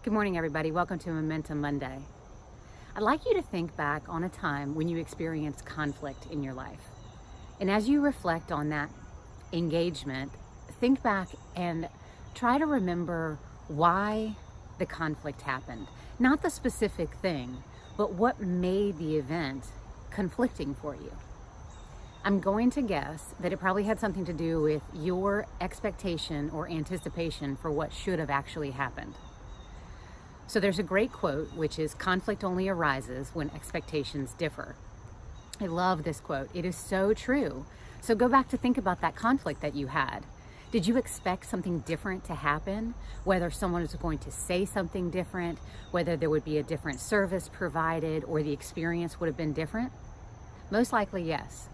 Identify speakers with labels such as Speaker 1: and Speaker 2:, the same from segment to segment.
Speaker 1: Good morning, everybody. Welcome to Momentum Monday. I'd like you to think back on a time when you experienced conflict in your life. And as you reflect on that engagement, think back and try to remember why the conflict happened. Not the specific thing, but what made the event conflicting for you. I'm going to guess that it probably had something to do with your expectation or anticipation for what should have actually happened. So there's a great quote, which is, conflict only arises when expectations differ. I love this quote. It is so true. So go back to think about that conflict that you had. Did you expect something different to happen? Whether someone was going to say something different, whether there would be a different service provided, or the experience would have been different? Most likely, yes.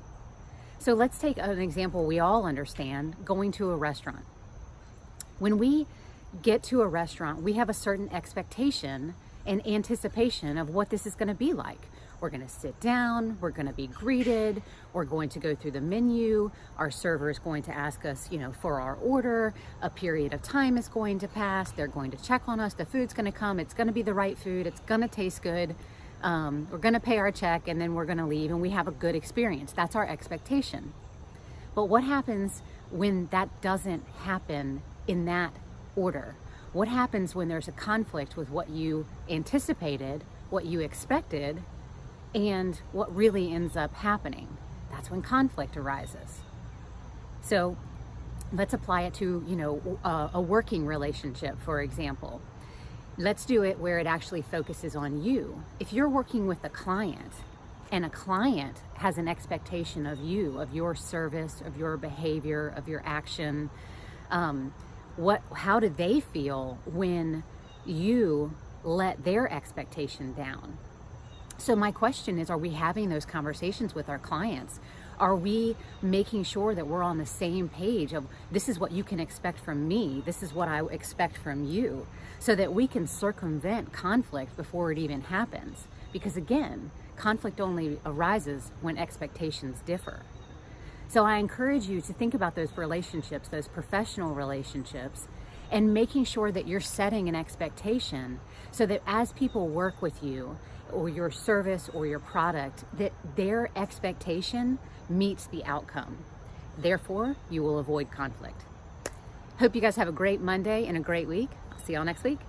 Speaker 1: So let's take an example we all understand, going to a restaurant. When we get to a restaurant, we have a certain expectation and anticipation of what this is going to be like. We're going to sit down, we're going to be greeted, we're going to go through the menu, our server is going to ask us, for our order, a period of time is going to pass, they're going to check on us, the food's going to come, it's going to be the right food, it's going to taste good, we're going to pay our check, and then we're going to leave and we have a good experience. That's our expectation. But what happens when that doesn't happen in that order? What happens when there's a conflict with what you anticipated, what you expected, and what really ends up happening? That's when conflict arises. So let's apply it to, a working relationship, for example. Let's do it where it actually focuses on you. If you're working with a client and a client has an expectation of you, of your service, of your behavior, of your action, how do they feel when you let their expectation down? So my question is, are we having those conversations with our clients? Are we making sure that we're on the same page of, this is what you can expect from me, this is what I expect from you, so that we can circumvent conflict before it even happens? Because again, conflict only arises when expectations differ. So I encourage you to think about those relationships, those professional relationships, and making sure that you're setting an expectation so that as people work with you or your service or your product, that their expectation meets the outcome. Therefore, you will avoid conflict. Hope you guys have a great Monday and a great week. I'll see y'all next week.